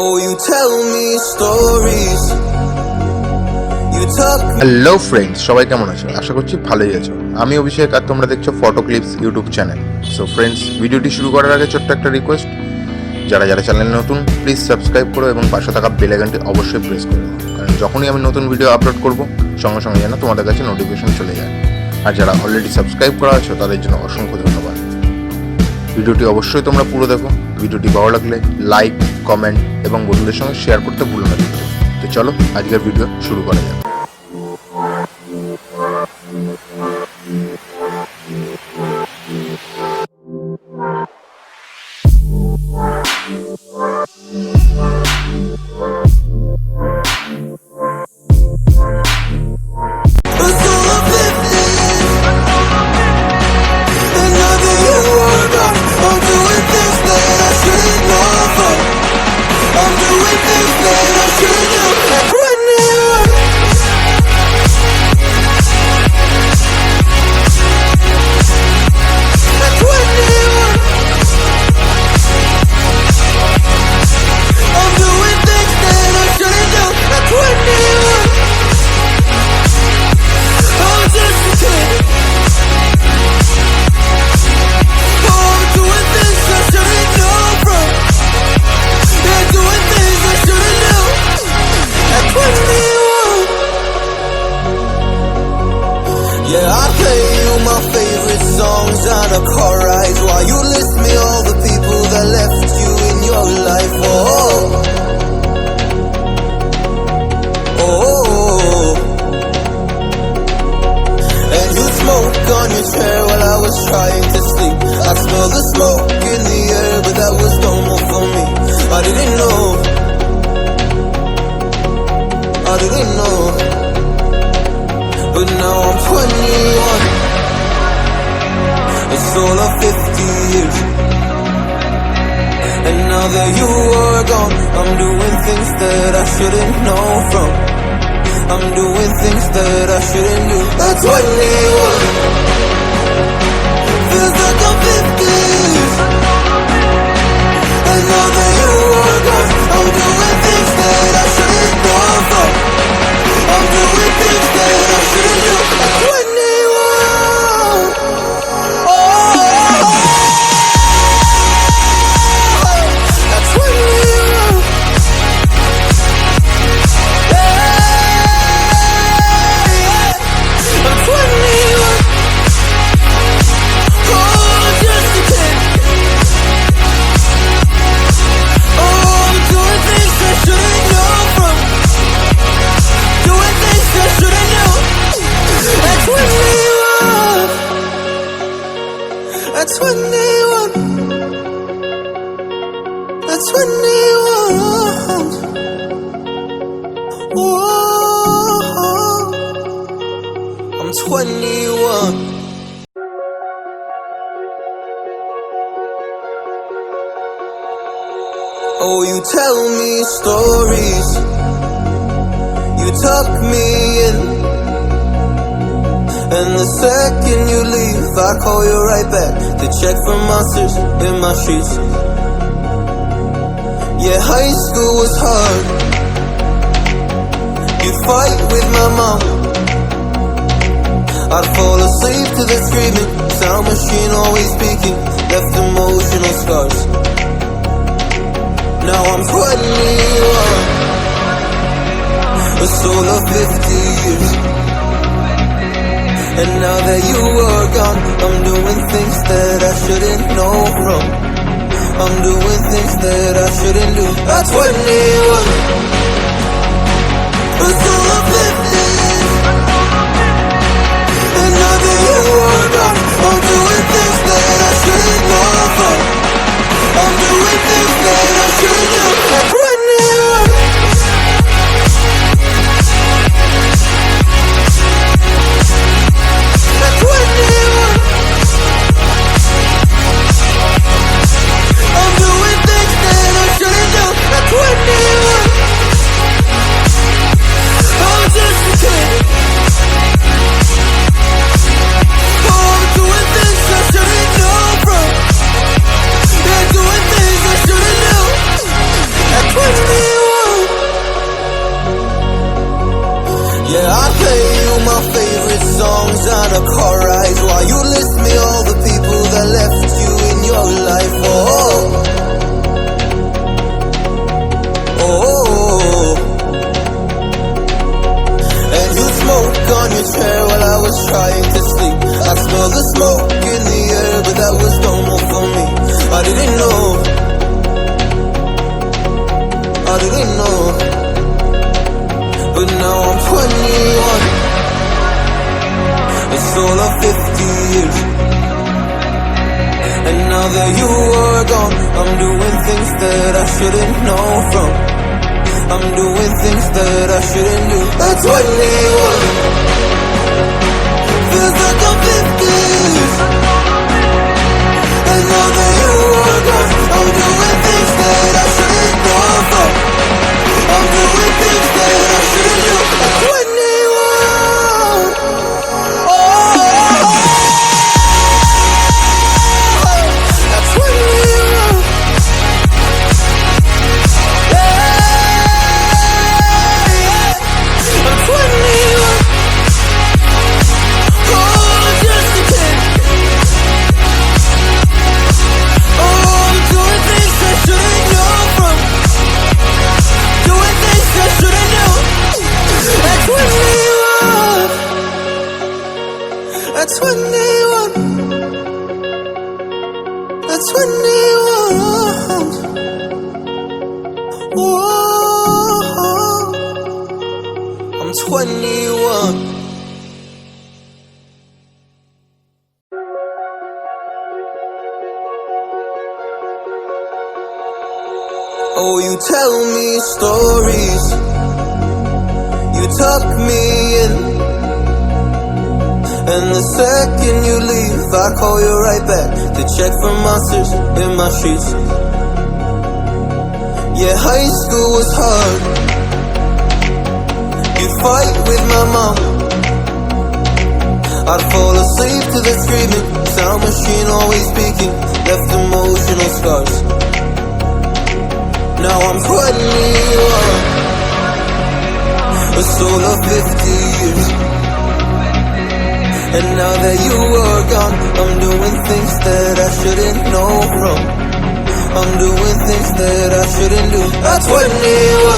Oh, you tell me stories. You talk. Hello friends, সবাই কেমন আছো? আশা করছি ভালোই আছো। আমি অভিষেক আর তোমরা দেখছো photo clips YouTube channel. So friends, ভিডিওটি শুরু করার আগে ছোট্ট একটা রিকোয়েস্ট, যারা যারা চ্যানেলে নতুন প্লিজ সাবস্ক্রাইব করো এবং পাশে থাকা বেল আইকনটি অবশ্যই প্রেস করো, কারণ যখনই আমি নতুন ভিডিও আপলোড করব সঙ্গে সঙ্গে যেন তোমাদের কাছে নোটিফিকেশন চলে যায়। আর যারা অলরেডি সাবস্ক্রাইব করা আছো তাদের জন্য অসংখ্য ধন্যবাদ। ভিডিওটি অবশ্যই তোমরা পুরো দেখো। ভিডিওটি ভালো লাগলে লাইক, কমেন্ট এবং বন্ধুদের সঙ্গে শেয়ার করতে ভুলো না। তো চলো আজকের ভিডিও শুরু করা যাক। Yeah, I play you my favorite songs on a car ride while you list me all the people that left you in your life. Oh. And you smoke on your chair while I was trying to sleep. I smell the smoke in the air, but that was normal for me. I didn't know. But now I'm 21. It's all of 50 years. And now that you are gone, I'm doing things that I shouldn't know from. I'm doing things that I shouldn't do. At 21, feels like I'm 50 years. And now that you are gone, I'm doing things that I shouldn't know from. I'm doing things that I shouldn't do. At 21. Oh, at 21. Yeah, at 21. Oh, just a kid. Oh, I'm doing things I shouldn't know from. Doing things I shouldn't know. At 21. At 21. At 21. Whoa. I'm 21. Oh, you tell me stories. You tuck me in, and the second you leave, I call you right back to check for monsters in my sheets. Yeah, high school was hard. You'd fight with my mom. I'd fall asleep to the screaming, sound machine always speaking, left emotional scars. Now I'm 21. It's all of 50 years. And now that you are gone, I'm doing things that I shouldn't know from. I'm doing things that I shouldn't do. At 21. It's all of 50 years. And now that you are gone, I'm doing things that I shouldn't know from. I'm doing things that I shouldn't do. At 21. At 21. I'm doing things that I shouldn't do. At 21. I didn't know. But now I'm 21. It's all of 50 years. And now that you are gone, I'm doing things that I shouldn't know from. I'm doing things that I shouldn't do. At 21, feels like I'm 50. And now that you are gone, I'm doing things that I shouldn't know from. I'm doing things that I shouldn't do. At 21, oh, at 21, yeah, at 21, oh, just a kid. Oh, I'm doing things I shouldn't know from. Doing things I shouldn't know. At 21. At 21. At 21. Whoa. I'm 21. Oh, you tell me stories, you tuck me in, and the second you leave, I call you right back to check for monsters in my sheets. Yeah, high school was hard. You'd fight with my mom, I'd fall asleep to the screaming, sound machine always speaking, left emotional scars. Now I'm 21, a soul of 50 years. And now that you are gone, I'm doing things that I shouldn't know from. I'm doing things that I shouldn't do. At 21.